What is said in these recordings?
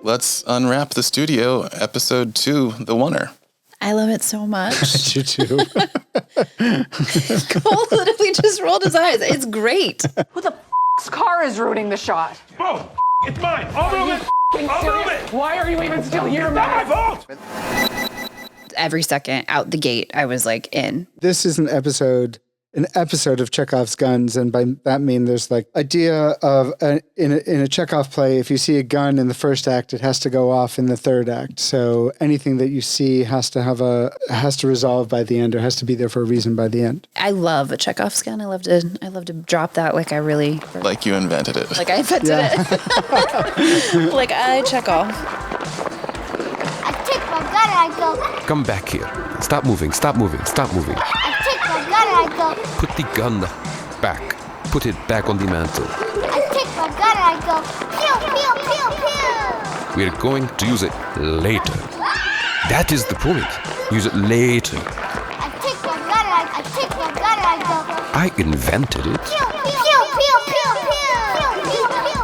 Let's unwrap the studio, episode 2, The Oner. I love it so much. You too. Cole literally just rolled his eyes. It's great. Who the car is ruining the shot? Oh, it's mine. I'll move it. I'll move it. Why are you even still here, man? My fault. Every second out the gate, I was like in. This is an episode of Chekhov's guns, and by that I mean there's like idea of in a Chekhov play, if you see a gun in the first act, it has to go off in the third act. So anything that you see has to resolve by the end, or has to be there for a reason by the end. I love a Chekhov's gun. I love to drop that like Like you invented it. Like I invented it. Like I Chekhov. I take my gun and I go. Come back here. Stop moving. Stop moving. Stop moving. I take my gun and I go. Put the gun back. Put it back on the mantle. I take my gun and I go. Pew, pew, pew, pew. We're going to use it later. That is the point. Use it later. I take my gun and I take my gun and I go. I invented it. Pew, pew, pew, pew, pew, pew, pew, pew,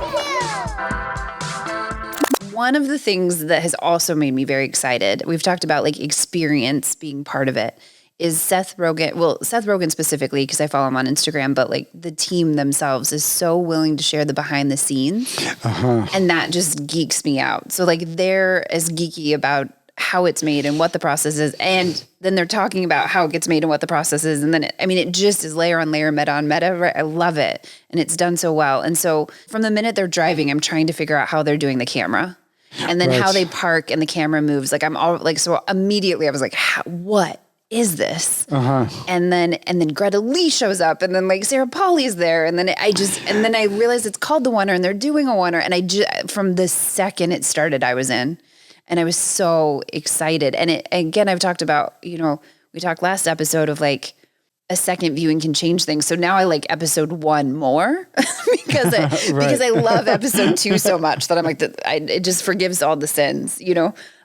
pew. One of the things that has also made me very excited, we've talked about like experience being part of it, is Seth Rogen. Well, Seth Rogen specifically, because I follow him on Instagram, but like the team themselves is so willing to share the behind the scenes. And that just geeks me out. So like they're as geeky about how it's made and what the process is. And then they're talking about how it gets made and what the process is. And then, it just is layer on layer, meta on meta. Right? I love it. And it's done so well. And so from the minute they're driving, I'm trying to figure out how they're doing the camera. And then how they park and the camera moves. Like I'm all like, so immediately I was like, what is this? And then Greta Lee shows up, and then like Sarah Pauli's there. And then I realized it's called The Oner, and they're doing a Oner. And from the second it started, I was in, and I was so excited. And again, I've talked about, we talked last episode of like, a second viewing can change things. So now I like episode 1 more because I love episode 2 so much that I'm like, it just forgives all the sins,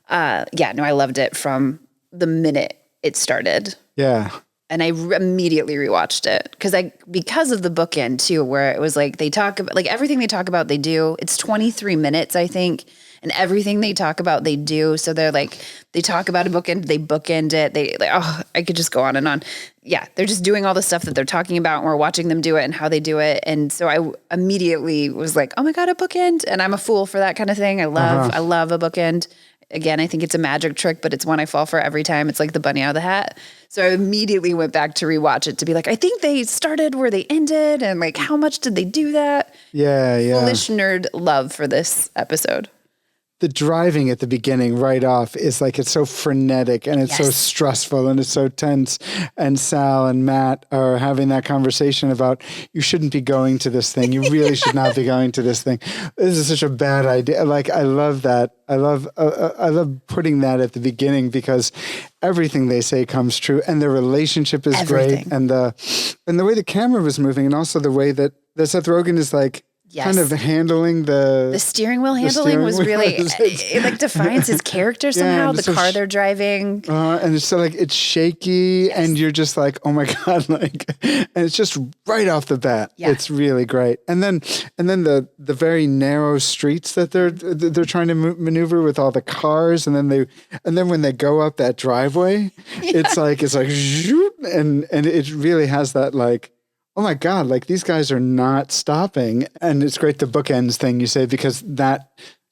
I loved it from the minute it started. Yeah. And I immediately rewatched it because of the bookend too, where it was like, they talk about like everything they talk about, they do. It's 23 minutes, I think. And everything they talk about, they do. So they're like, they talk about a bookend, they bookend it. I could just go on and on. Yeah, they're just doing all the stuff that they're talking about, and we're watching them do it and how they do it. And so I immediately was like, oh my God, a bookend. And I'm a fool for that kind of thing. I love a bookend. Again, I think it's a magic trick, but it's one I fall for every time. It's like the bunny out of the hat. So I immediately went back to rewatch it to be like, I think they started where they ended, and like, how much did they do that? Yeah. Foolish nerd love for this episode. The driving at the beginning right off is like, it's so frenetic and it's so stressful and it's so tense. And Sal and Matt are having that conversation about, you shouldn't be going to this thing. You really should not be going to this thing. This is such a bad idea. Like, I love that. I love putting that at the beginning, because everything they say comes true, and their relationship is great. And the way the camera was moving, and also the way that Seth Rogen is like, kind of handling the steering wheel handling was really, it like defines his character somehow, the car they're driving. And it's so like, it's shaky and you're just like, oh my God, like, and it's just right off the bat. Yeah. It's really great. And then the very narrow streets that they're trying to maneuver with all the cars. And then when they go up that driveway, it's like, zoop, and it really has that like, oh my God, like these guys are not stopping. And it's great, the bookends thing you say, because that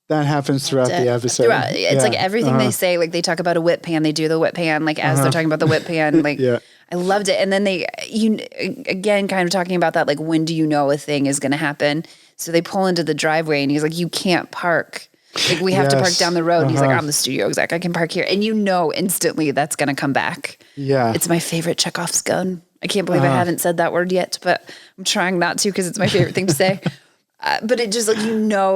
happens throughout the episode. It's like everything they say, like they talk about a whip pan, they do the whip pan, like as they're talking about the whip pan, like I loved it. And then again, kind of talking about that, like, when do you know a thing is going to happen? So they pull into the driveway and he's like, you can't park. Like, we have to park down the road. And he's like, I'm the studio exec, I can park here. And instantly that's going to come back. Yeah. It's my favorite Chekhov's gun. I can't believe I haven't said that word yet, but I'm trying not to, because it's my favorite thing to say. But it just like,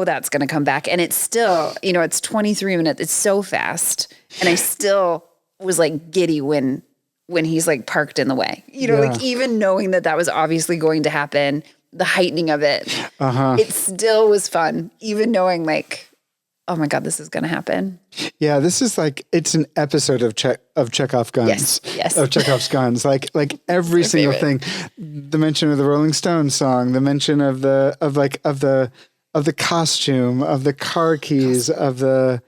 that's going to come back. And it's still, it's 23 minutes. It's so fast. And I still was like giddy when he's like parked in the way, like even knowing that was obviously going to happen, the heightening of it, it still was fun, even knowing like, oh my God, this is going to happen. Yeah, this is like, it's an episode of Chekhov guns. Yes. Of Chekhov's guns. Like every single thing. The mention of the Rolling Stones song, the mention of the the costume, of the car keys, of the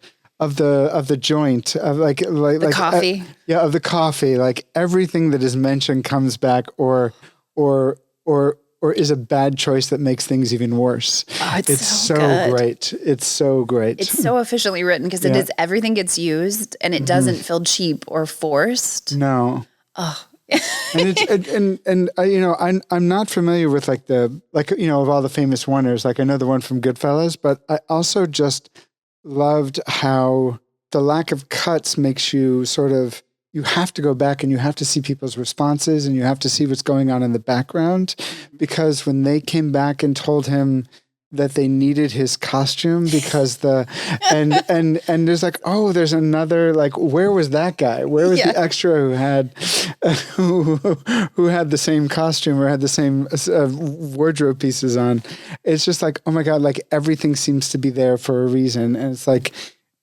joint, of like coffee. Of the coffee. Like everything that is mentioned comes back or is a bad choice that makes things even worse. Oh, it's so good. great. It's so great. It's so efficiently written because it is everything gets used and it doesn't feel cheap or forced. No. Oh. And it's I'm not familiar with of all the famous Oners. Like I know the one from Goodfellas, but I also just loved how the lack of cuts makes you you have to go back and you have to see people's responses and you have to see what's going on in the background, because when they came back and told him that they needed his costume because and there's like, oh, there's another, like, where was that guy? Where was the extra who had the same costume or had the same wardrobe pieces on? It's just like, oh my God, like everything seems to be there for a reason. And it's like,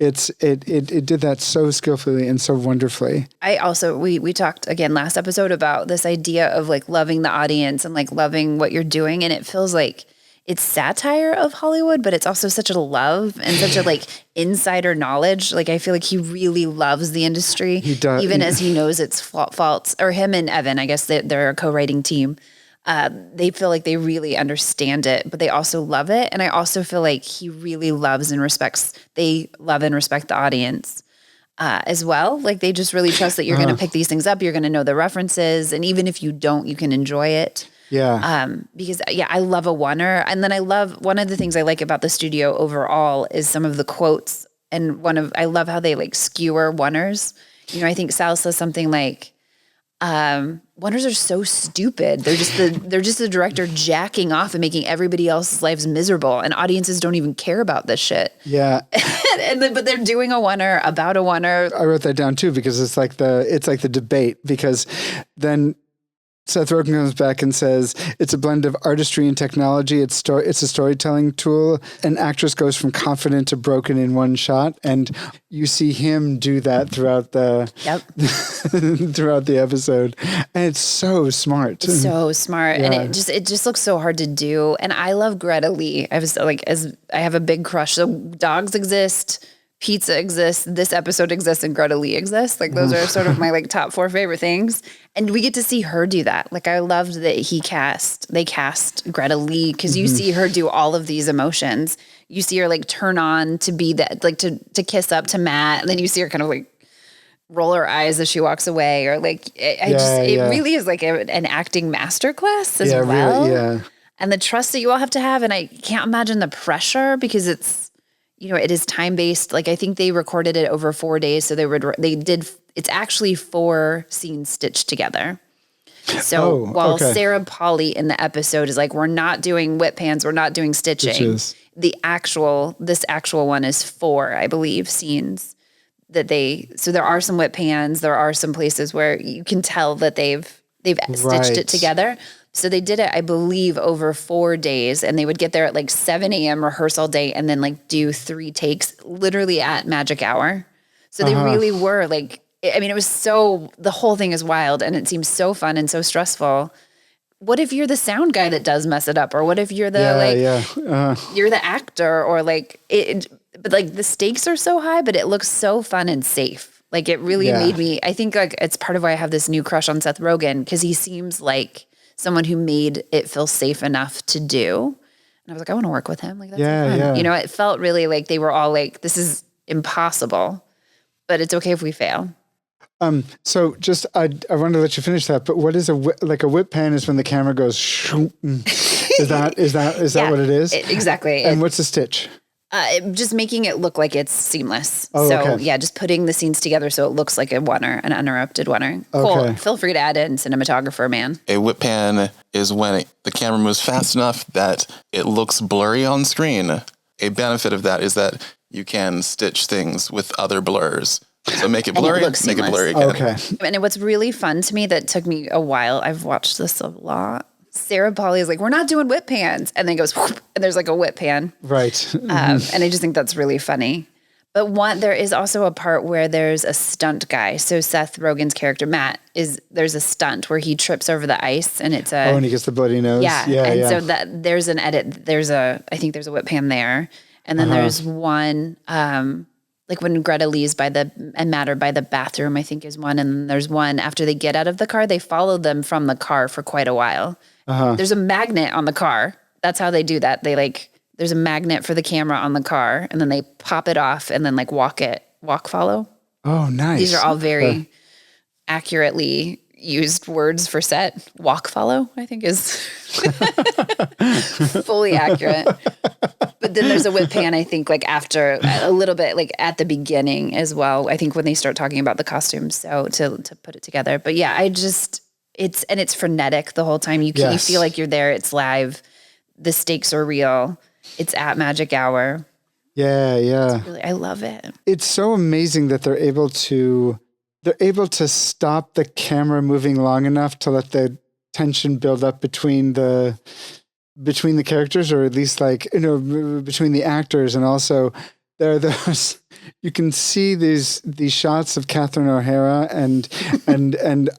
it did that so skillfully and so wonderfully. I also, we talked again last episode about this idea of like loving the audience and like loving what you're doing. And it feels like it's satire of Hollywood, but it's also such a love and such a like insider knowledge. Like I feel like he really loves the industry. He does. Even as he knows its faults, or him and Evan, I guess they're a co-writing team. They feel like they really understand it, but they also love it. And I also feel like he really loves and respects, they love and respect the audience as well. Like they just really trust that you're going to pick these things up. You're going to know the references. And even if you don't, you can enjoy it. Yeah. Because I love a Oner. And then one of the things I like about the studio overall is some of the quotes. And I love how they like skewer Oners. You know, I think Sal says something like, Oners are so stupid. They're just the director jacking off and making everybody else's lives miserable, and audiences don't even care about this shit. Yeah. But they're doing a Oner about a Oner. I wrote that down too, because it's like the debate, because then Seth Rogen comes back and says, it's a blend of artistry and technology. It's a storytelling tool. An actress goes from confident to broken in one shot. And you see him do that throughout the episode. And it's so smart. It's so smart. Yeah. And it just looks so hard to do. And I love Greta Lee. I have a big crush. So dogs exist. Pizza exists, this episode exists, and Greta Lee exists. Like those are sort of my like top 4 favorite things. And we get to see her do that. Like I loved that they cast Greta Lee, because you see her do all of these emotions. You see her like turn on to be that, like to kiss up to Matt. And then you see her kind of like roll her eyes as she walks away, or like, it really is like an acting masterclass as well. Really, and the trust that you all have to have. And I can't imagine the pressure, because it's, you know, it is time-based. Like I think they recorded it over 4 days. So it's actually 4 scenes stitched together. So while Sarah Polly in the episode is like, we're not doing whip pans, we're not doing stitching. This actual one is 4, I believe, scenes so there are some whip pans. There are some places where you can tell that they've stitched it together. So they did it, I believe, over 4 days, and they would get there at like 7 a.m. rehearsal day and then like do 3 takes literally at magic hour. So they really were like, I mean, the whole thing is wild, and it seems so fun and so stressful. What if you're the sound guy that does mess it up? Or what if you're you're the actor, or like but like the stakes are so high, but it looks so fun and safe. Like it really made me, I think like it's part of why I have this new crush on Seth Rogen, because he seems like someone who made it feel safe enough to do. And I was like, I want to work with him. Like, that's fun. Yeah. You know, it felt really like they were all like, this is impossible, but it's okay if we fail. So just, I wanted to let you finish that, but what is a whip pan is when the camera goes, shoop. Is that what it is? Exactly. And what's a stitch? Just making it look like it's seamless. Oh, so okay. Just putting the scenes together so it looks like an uninterrupted Oner. Cool. Okay. Feel free to add in, cinematographer man. A whip pan is when the camera moves fast enough that it looks blurry on screen. A benefit of that is that you can stitch things with other blurs. So make it blurry, make it blurry again. Okay. And what's really fun to me that took me a while, I've watched this a lot. Sarah Polly is like, we're not doing whip pans. And then goes, whoop, and there's like a whip pan. Right. And I just think that's really funny. But there is also a part where there's a stunt guy. So Seth Rogen's character, Matt, there's a stunt where he trips over the ice and it's and he gets the bloody nose. Yeah. And so there's an edit. I think there's a whip pan there. And then there's one, like when Greta Lee's and Matt are by the bathroom, I think is one. And then there's one after they get out of the car, they follow them from the car for quite a while. There's a magnet on the car. That's how they do that. There's a magnet for the camera on the car, and then they pop it off and then like walk follow. Oh, nice. These are all very accurately used words for set. Walk follow, I think, is fully accurate. But then there's a whip pan, I think, like after a little bit, like at the beginning as well. I think when they start talking about the costumes, so to put it together. But yeah, it's frenetic the whole time. You feel like you're there. It's live. The stakes are real. It's at magic hour. Yeah. I love it. It's so amazing that they're able to stop the camera moving long enough to let the tension build up between the characters, or at least between the actors. And also there are those, you can see these shots of Catherine O'Hara and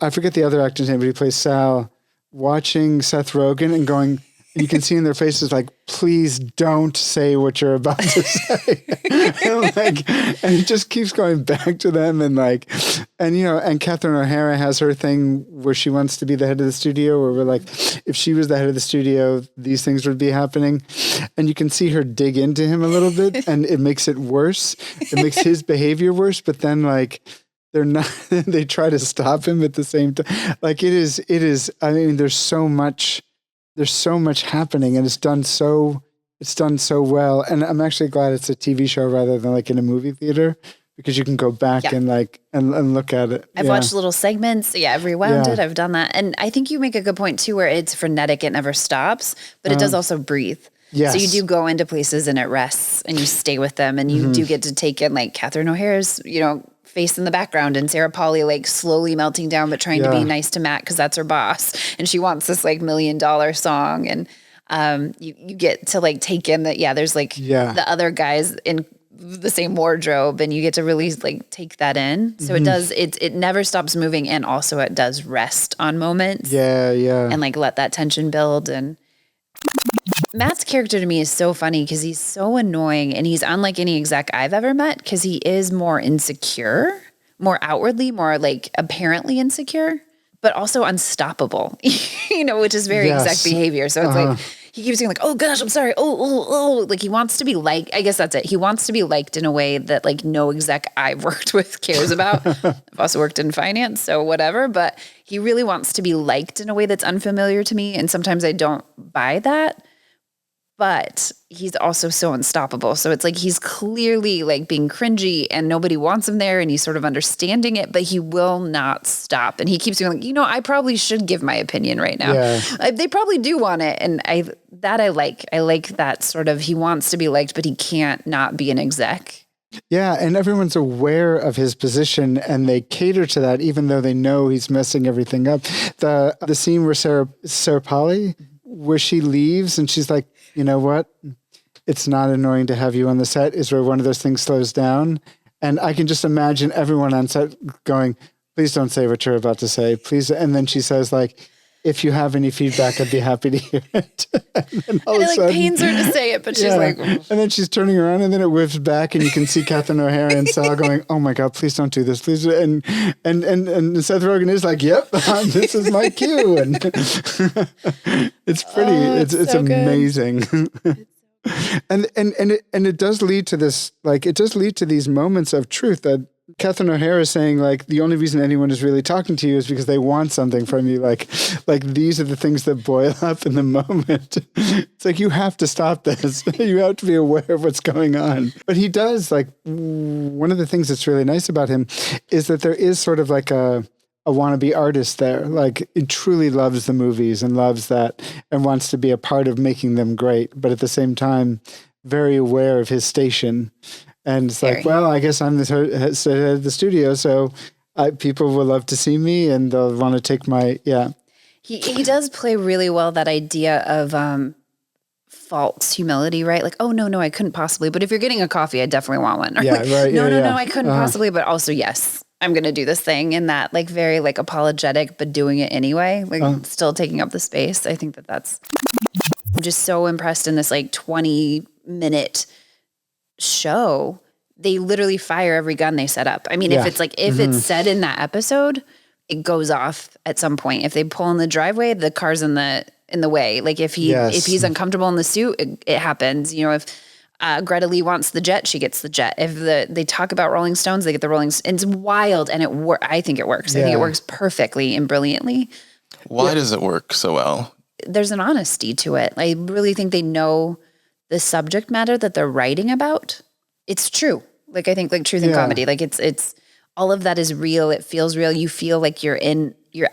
I forget the other actor's name, but he plays Sal, watching Seth Rogen and going, you can see in their faces like, please don't say what you're about to say. and it just keeps going back to them. And Catherine O'Hara has her thing where she wants to be the head of the studio, where we're like, if she was the head of the studio, these things would be happening. And you can see her dig into him a little bit, and it makes it worse. It makes his behavior worse, but then they're not, they try to stop him at the same time. Like it is, I mean, there's so much happening, and it's done so well. And I'm actually glad it's a TV show rather than like in a movie theater, because you can go back and look at it. I've watched little segments. Yeah, I've rewound it. I've done that. And I think you make a good point too, where it's frenetic. It never stops, but it does also breathe. Yes. So you do go into places and it rests, and you stay with them, and you do get to take in like Catherine O'Hara's, face in the background, and Sarah Polley like slowly melting down, but trying to be nice to Matt because that's her boss, and she wants this like $1 million song, and you get to like take in that there's like the other guys in the same wardrobe, and you get to really like take that in. So it never stops moving, and also it does rest on moments. And like let that tension build. And Matt's character to me is so funny because he's so annoying, and he's unlike any exec I've ever met because he is more insecure, more outwardly, more like apparently insecure, but also unstoppable, which is very exec behavior. So it's like, he keeps being like, oh gosh, I'm sorry. Oh. Like he wants to be liked. I guess that's it. He wants to be liked in a way that like no exec I've worked with cares about. I've also worked in finance, so whatever, but he really wants to be liked in a way that's unfamiliar to me. And sometimes I don't buy that. But he's also so unstoppable. So it's like he's clearly like being cringy and nobody wants him there, and he's sort of understanding it, but he will not stop. And he keeps being like, I probably should give my opinion right now. They probably do want it. And I like. I like that sort of, he wants to be liked, but he can't not be an exec. Yeah, and everyone's aware of his position, and they cater to that, even though they know he's messing everything up. The scene where Sarah Polley, where she leaves and she's like, you know what? It's not annoying to have you on the set, is where one of those things slows down. And I can just imagine everyone on set going, please don't say what you're about to say, please. And then she says like, if you have any feedback, I'd be happy to hear it. And it like pains her to say it, but she's like, and then she's turning around, and then it whips back, and you can see Catherine O'Hara and Sal going, oh my God, please don't do this, please. And Seth Rogen is like, yep, this is my cue. And it's pretty, it's so amazing. And it does lead to this, like, it does lead to these moments of truth that Catherine O'Hara is saying, like, the only reason anyone is really talking to you is because they want something from you. Like these are the things that boil up in the moment. It's like, you have to stop this. You have to be aware of what's going on. But he does, like, one of the things that's really nice about him is that there is sort of like a wannabe artist there. Like, he truly loves the movies and loves that and wants to be a part of making them great. But at the same time, very aware of his station. And it's like, well, I guess I'm the head of the studio, so people will love to see me, and they'll want to take my, He does play really well that idea of false humility, right? Like, oh, no, I couldn't possibly. But if you're getting a coffee, I definitely want one. Or Yeah, like, right. No, Yeah. I couldn't possibly. But also, yes, I'm going to do this thing. And that like very like apologetic, but doing it anyway, like still taking up the space. I think that's, I'm just so impressed in this like 20-minute show. They literally fire every gun they set up. I mean, if it's said in that episode, it goes off at some point. If they pull in the driveway, the car's in the way. Like if he's uncomfortable in the suit, it happens. You know, if Greta Lee wants the jet, she gets the jet. If they talk about Rolling Stones, they get the Rolling Stones. It's wild, and I think it works. I think it works perfectly and brilliantly. Why does it work so well? There's an honesty to it. I really think they know the subject matter that they're writing about. It's true. Like I think like truth in comedy, like it's all of that is real. It feels real. You feel like you're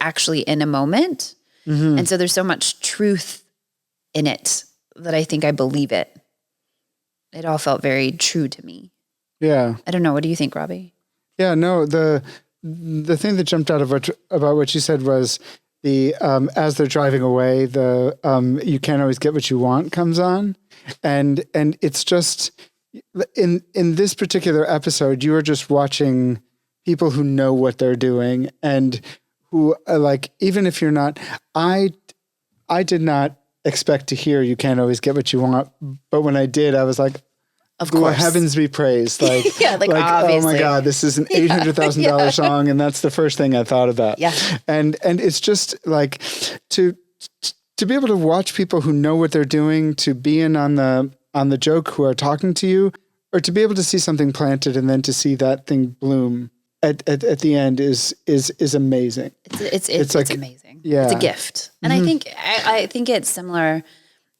actually in a moment. And so there's so much truth in it that I think I believe it. It all felt very true to me. Yeah. I don't know. What do you think, Robbie? Yeah, no, the thing that jumped out of about what you said was the as they're driving away, the you can't always get what you want comes on. And it's just in this particular episode, you are just watching people who know what they're doing and who like, even if you're not, I did not expect to hear you can't always get what you want. But when I did, I was like, of course, heavens be praised. Like, like oh my God, this is an $800,000 song. And that's the first thing I thought about. Yeah. And it's just like to be able to watch people who know what they're doing, to be in on the joke, who are talking to you, or to be able to see something planted and then to see that thing bloom at the end is amazing. It's like, amazing. Yeah. It's a gift. And I think it's similar.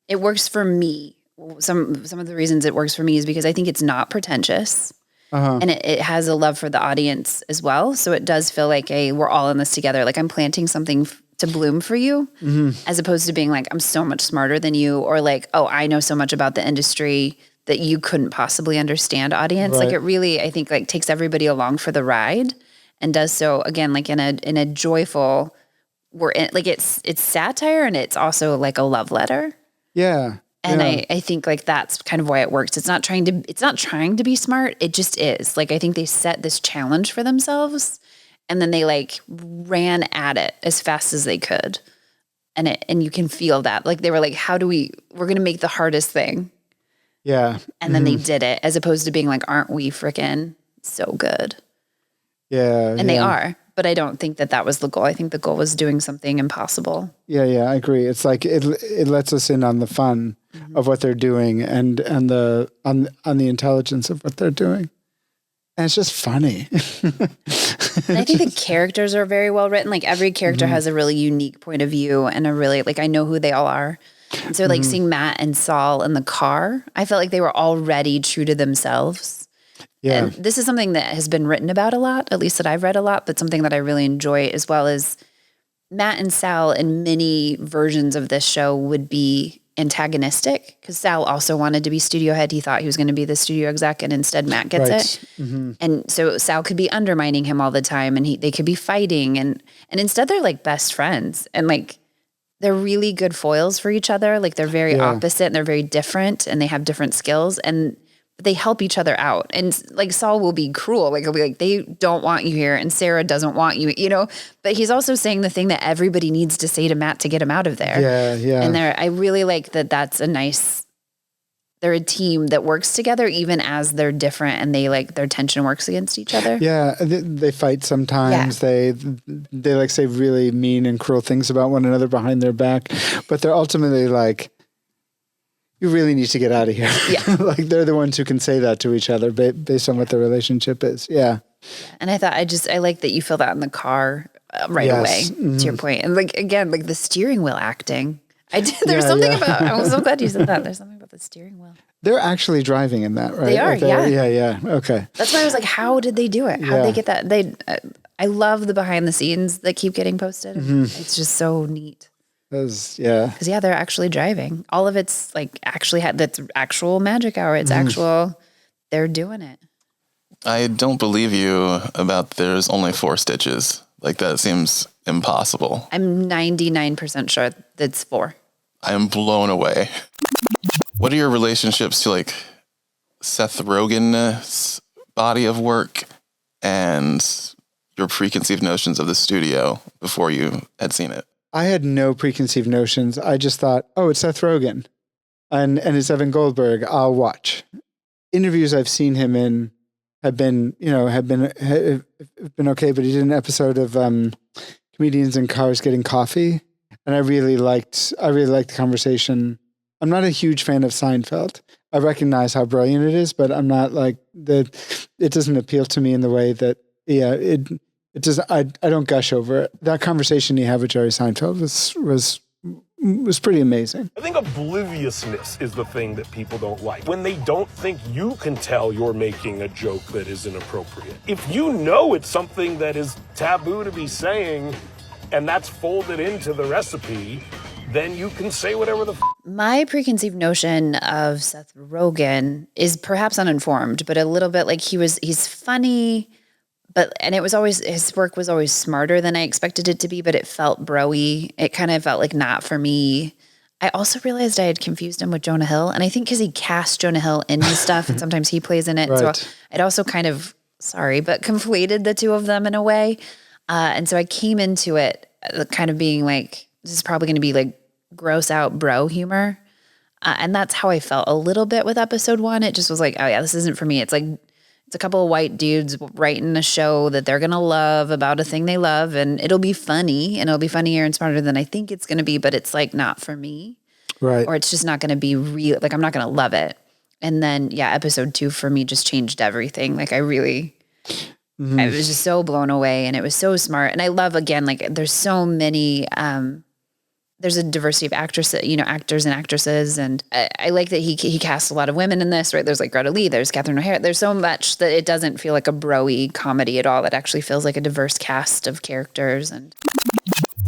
It works for me. Some of the reasons it works for me is because I think it's not pretentious. And it has a love for the audience as well. So it does feel like we're all in this together. Like I'm planting something to bloom for you, as opposed to being like, I'm so much smarter than you, or like, oh, I know so much about the industry that you couldn't possibly understand, audience. Right. Like it really, I think like takes everybody along for the ride and does so again, like in a joyful, it's satire and it's also like a love letter. Yeah. And I think like that's kind of why it works. It's not trying to be smart. It just is. Like I think they set this challenge for themselves and then they like ran at it as fast as they could. And you can feel that. Like they were like, we're going to make the hardest thing. Yeah. And then they did it, as opposed to being like, aren't we freaking so good? Yeah. And they are. But I don't think that was the goal. I think the goal was doing something impossible. Yeah, I agree. It's like it lets us in on the fun of what they're doing and the on the intelligence of what they're doing. And it's just funny. And I think the characters are very well written. Like every character has a really unique point of view and a really, like I know who they all are. And so like seeing Matt and Saul in the car, I felt like they were already true to themselves. Yeah. And this is something that has been written about a lot, at least that I've read a lot, but something that I really enjoy as well is Matt and Sal in many versions of this show would be antagonistic because Sal also wanted to be studio head. He thought he was going to be the studio exec and instead Matt gets it. And so Sal could be undermining him all the time and they could be fighting and instead they're like best friends and like they're really good foils for each other. Like they're very opposite and they're very different and they have different skills and they help each other out. And like Saul will be cruel. Like he'll be like, they don't want you here and Sarah doesn't want you, but he's also saying the thing that everybody needs to say to Matt to get him out of there. Yeah. And I really like that. That's they're a team that works together even as they're different and they like their tension works against each other. Yeah. They fight sometimes. Yeah. They like say really mean and cruel things about one another behind their back, but they're ultimately like, you really need to get out of here. Yeah. Like they're the ones who can say that to each other based on what their relationship is. Yeah. And I thought, I like that you feel that in the car right away, to your point. And like, again, like the steering wheel acting. There's something about, I'm so glad you said that. There's something about the steering wheel. They're actually driving in that, right? They are, Yeah. Okay. That's why I was like, how did they do it? How did they get that? I love the behind the scenes that keep getting posted. It's just so neat. Because they're actually driving. All of it's like that's actual magic hour. It's actual, they're doing it. I don't believe you about there's only 4 stitches. Like that seems impossible. I'm 99% sure that's 4. I am blown away. What are your relationships to like Seth Rogen's body of work and your preconceived notions of the studio before you had seen it? I had no preconceived notions. I just thought, oh, it's Seth Rogen and it's Evan Goldberg. I'll watch. Interviews I've seen him in have been okay, but he did an episode of Comedians in Cars Getting Coffee, and I really liked the conversation. I'm not a huge fan of Seinfeld. I recognize how brilliant it is, but I'm not like that. It doesn't appeal to me in the way that, it does. I don't gush over it. That conversation you have with Jerry Seinfeld was pretty amazing. I think obliviousness is the thing that people don't like. When they don't think you can tell you're making a joke that is inappropriate. If you know it's something that is taboo to be saying, and that's folded into the recipe, then you can say whatever the My preconceived notion of Seth Rogen is perhaps uninformed, but a little bit like he's funny, and it was always, his work was always smarter than I expected it to be, but it felt bro-y. It kind of felt like not for me. I also realized I had confused him with Jonah Hill, and I think because he cast Jonah Hill in his stuff, and sometimes he plays in it. Right. So it also kind of, conflated the two of them in a way. And so I came into it kind of being like, this is probably going to be like gross out bro humor. And that's how I felt a little bit with episode 1. It just was like, oh yeah, this isn't for me. It's like, it's a couple of white dudes writing a show that they're going to love about a thing they love, and it'll be funny, and it'll be funnier and smarter than I think it's going to be, but it's like not for me. Right. Or it's just not going to be real. Like I'm not going to love it. And then, yeah, episode 2 for me just changed everything. Like I was just so blown away, and it was so smart. And I love, again, like there's so many, there's a diversity of actors and actresses. And I like that he casts a lot of women in this, right? There's like Greta Lee, there's Catherine O'Hara. There's so much that it doesn't feel like a bro-y comedy at all. It actually feels like a diverse cast of characters. And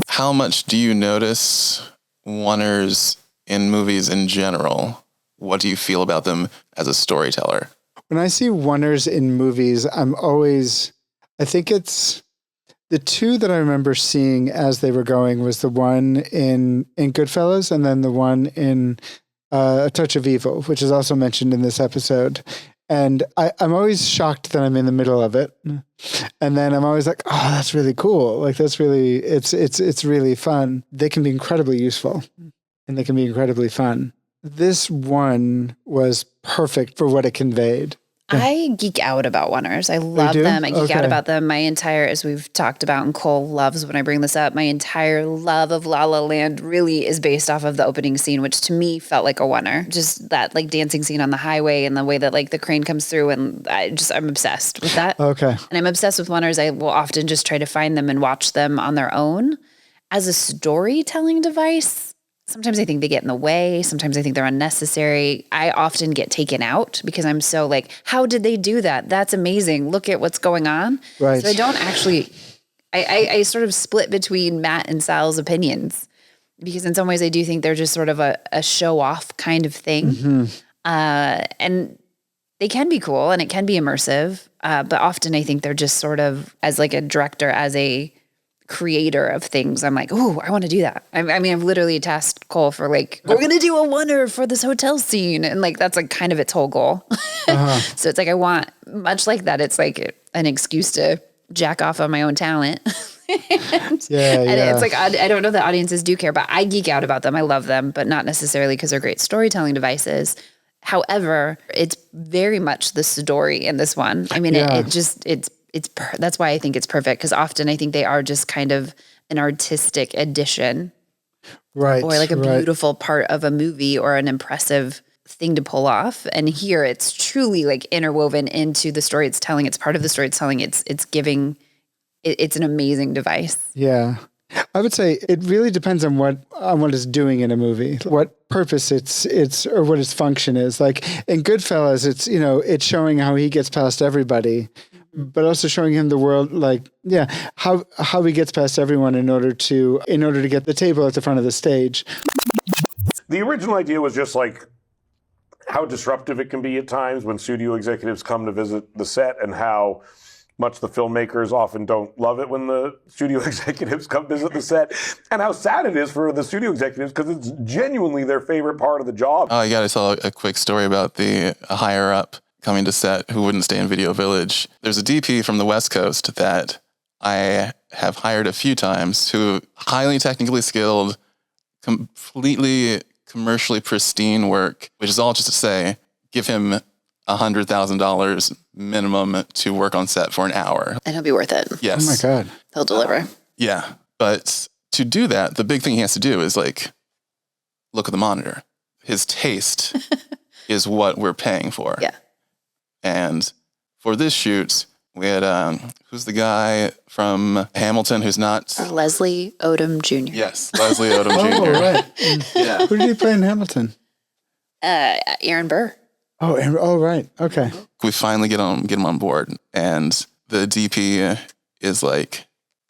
How much do you notice Oners in movies in general? What do you feel about them as a storyteller? When I see Oners in movies, I think it's the two that I remember seeing as they were going was the one in Goodfellas, and then the one in A Touch of Evil, which is also mentioned in this episode. And I'm always shocked that I'm in the middle of it. And then I'm always like, oh, that's really cool. Like it's really fun. They can be incredibly useful, and they can be incredibly fun. This one was perfect for what it conveyed. I geek out about Oners. I love them. I geek out about them. My entire, as we've talked about, and Cole loves when I bring this up, my entire love of La La Land really is based off of the opening scene, which to me felt like a Oner. Just that like dancing scene on the highway and the way that like the crane comes through, and I'm obsessed with that. Okay. And I'm obsessed with Oners. I will often just try to find them and watch them on their own. As a storytelling device, sometimes I think they get in the way. Sometimes I think they're unnecessary. I often get taken out because I'm so like, how did they do that? That's amazing. Look at what's going on. Right. So I don't actually, I sort of split between Matt and Sal's opinions, because in some ways I do think they're just sort of a show off kind of thing. Mm-hmm. And they can be cool and it can be immersive. But often I think they're just sort of, as like a director, as a creator of things, I'm like, oh, I want to do that. I mean, I've literally tasked Cole for like, we're going to do a Oner for this hotel scene. And like, that's like kind of its whole goal. So it's like, I want, much like that, it's like an excuse to jack off on my own talent. And it's like, I don't know that audiences do care, but I geek out about them. I love them, but not necessarily because they're great storytelling devices. However, it's very much the story in this one. I mean, that's why I think it's perfect, because often I think they are just kind of an artistic addition, right? Or like a beautiful part of a movie or an impressive thing to pull off. And here it's truly like interwoven into the story it's telling. It's part of the story it's telling. It's giving. It's an amazing device. Yeah. I would say it really depends on what it's doing in a movie, what purpose it's or what its function is. Like in Goodfellas, it's showing how he gets past everybody, but also showing him the world, how he gets past everyone in order to get the table at the front of the stage. The original idea was just like how disruptive it can be at times when studio executives come to visit the set, and how much the filmmakers often don't love it when the studio executives come visit the set, and how sad it is for the studio executives because it's genuinely their favorite part of the job. Oh, I got to tell a quick story about a higher up coming to set who wouldn't stay in Video Village. There's a DP from the West Coast that I have hired a few times who highly technically skilled, completely commercially pristine work, which is all just to say, give him $100,000 minimum to work on set for an hour. And he'll be worth it. Yes. Oh my God. He'll deliver. Yeah. But to do that, the big thing he has to do is like, look at the monitor. His taste is what we're paying for. Yeah. And for this shoot, we had, who's the guy from Hamilton who's not... Leslie Odom Jr. Yes, Leslie Odom Oh, Jr. right. Yeah. Who did he play in Hamilton? Aaron Burr. Oh, right. Okay. We finally get him on board, and the DP is like,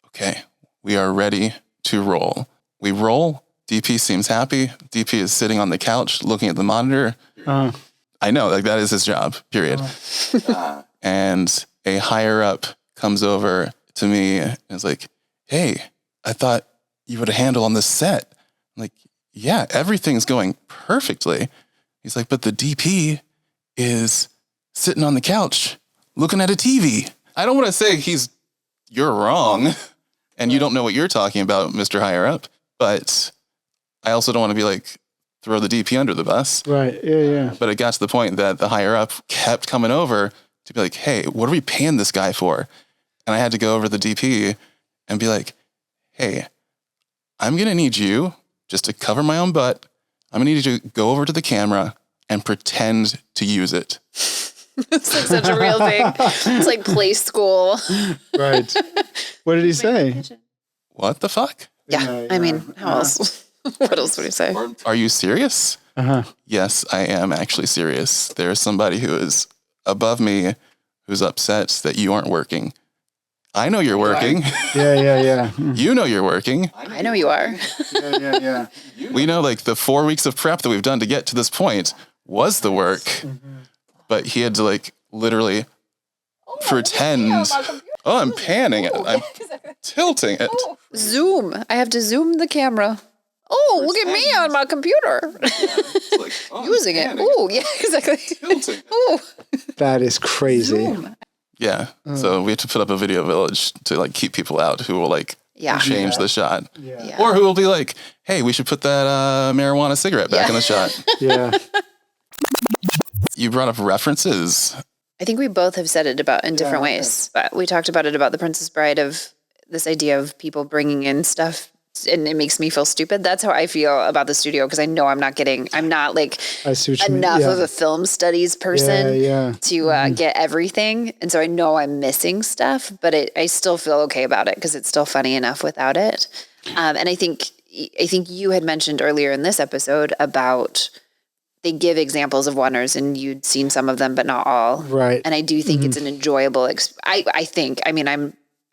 okay, we are ready to roll. We roll. DP seems happy. DP is sitting on the couch looking at the monitor. I know, like that is his job, period. And a higher up comes over to me and is like, hey, I thought you would handle on this set. I'm like, yeah, everything's going perfectly. He's like, but the DP is sitting on the couch looking at a TV. I don't want to say you're wrong and you don't know what you're talking about, Mr. Higher Up, but I also don't want to be like, throw the DP under the bus. Right. Yeah. But it got to the point that the higher up kept coming over to be like, hey, what are we paying this guy for? And I had to go over to the DP and be like, hey, I'm going to need you just to cover my own butt. I'm going to need you to go over to the camera and pretend to use it. It's like such a real thing. It's like play school. Right. What did he say? What the fuck? Yeah. I mean, how else? What else would he say? Are you serious? Uh-huh. Yes, I am actually serious. There's somebody who is above me who's upset that you aren't working. I know you're working. Yeah. You know you're working. I know you are. Yeah. We know like the 4 weeks of prep that we've done to get to this point was the work. But he had to like literally pretend. Oh, I'm panning it. I'm tilting it. Zoom. I have to zoom the camera. Oh, look at me on my computer. Using it. Oh, yeah, exactly. Oh. That is crazy. Zoom. Yeah. So we have to put up a Video Village to like keep people out who will like change the shot. Yeah. Or who will be like, hey, we should put that marijuana cigarette back in the shot. Yeah. You brought up references. I think we both have said it about in different ways. But we talked about it about The Princess Bride, of this idea of people bringing in stuff and it makes me feel stupid. That's how I feel about the studio, because I know I'm not like I see what you mean. enough of a film studies person to get everything. And so I know I'm missing stuff, but I still feel okay about it because it's still funny enough without it. And I think you had mentioned earlier in this episode about they give examples of Oners and you'd seen some of them, but not all. Right. And I do think it's an enjoyable, I'm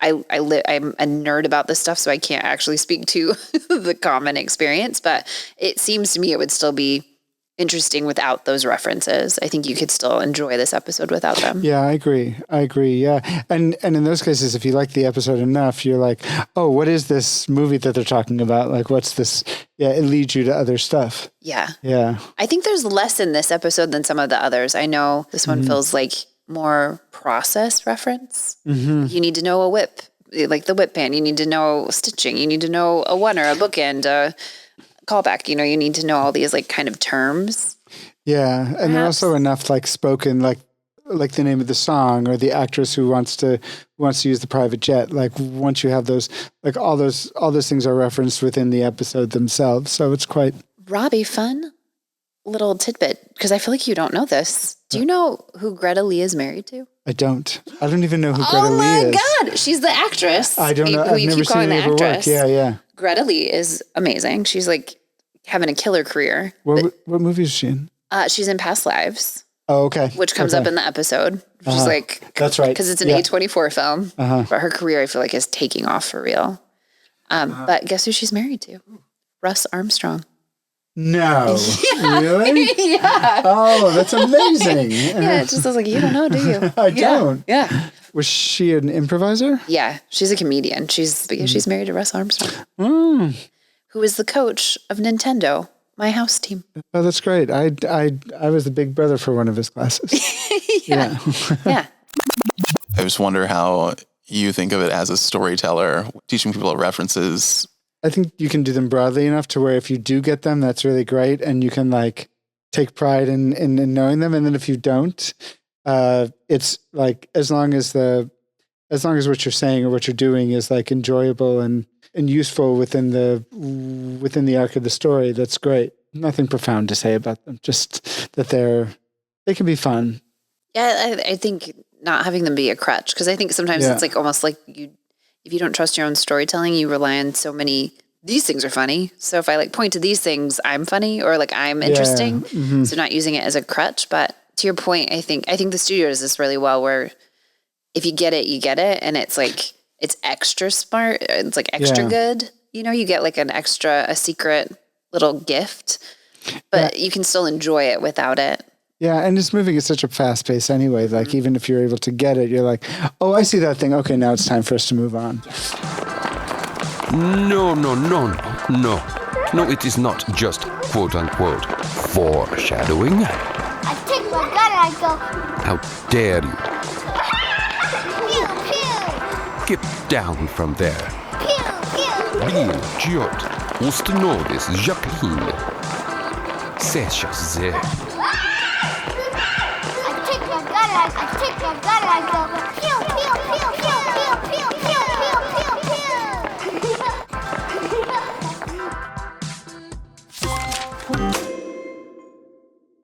a nerd about this stuff, so I can't actually speak to the common experience, but it seems to me it would still be interesting without those references. I think you could still enjoy this episode without them. Yeah, I agree. Yeah. And in those cases, if you like the episode enough, you're like, oh, what is this movie that they're talking about? Like, what's this? Yeah, it leads you to other stuff. Yeah. Yeah. I think there's less in this episode than some of the others. I know this one feels like more process reference. You need to know a whip, like the whip pan. You need to know stitching. You need to know a Oner, a bookend, a callback. You need to know all these like kind of terms. Yeah, and they're also enough like spoken, like the name of the song or the actress who wants to use the private jet. Like once you have those, like all those things are referenced within the episode themselves. So it's quite Robbie, fun little tidbit, because I feel like you don't know this. Do you know who Greta Lee is married to? I don't even know who Greta Lee is. Oh my God. She's the actress. I don't know. Who I've you never keep calling seen the any of her work. actress. Yeah. Greta Lee is amazing. She's like having a killer career. What movie is she in? She's in Past Lives. Oh, okay. Which comes up in the episode. She's like, that's right. Because it's an A24 film. But her career, I feel like, is taking off for real. But guess who she's married to? Russ Armstrong. No. Really? Yeah. Oh, that's amazing. Yeah, it just was like, you don't know, do you? I don't. Yeah. Was she an improviser? Yeah, she's a comedian. She's married to Russ Armstrong, who is the coach of Nintendo, my house team. Oh, that's great. I was the big brother for one of his classes. Yeah. I just wonder how you think of it as a storyteller, teaching people references. I think you can do them broadly enough to where if you do get them, that's really great. And you can like take pride in knowing them. And then if you don't, it's like, as long as what you're saying or what you're doing is like enjoyable and useful within the arc of the story, that's great. Nothing profound to say about them, just that they can be fun. Yeah, I think not having them be a crutch, because I think sometimes it's like almost like if you don't trust your own storytelling, you rely on so many, these things are funny. So if I like point to these things, I'm funny or like I'm interesting. Mm-hmm. So not using it as a crutch. But to your point, I think the studio does this really well, where if you get it, you get it. And it's like, it's extra smart. It's like extra good. You know, you get like a secret little gift, but you can still enjoy it without it. Yeah, and it's moving at such a fast pace anyway. Like, even if you're able to get it, you're like, oh, I see that thing. Okay, now it's time for us to move on. No. No, it is not just quote-unquote foreshadowing. I take my gun and I go, How dare you? pew, pew, Get down from there. pew, pew. Blin, Giot, Ostenovis, Jacqueline. Sesha Ze. I take my gun and I go,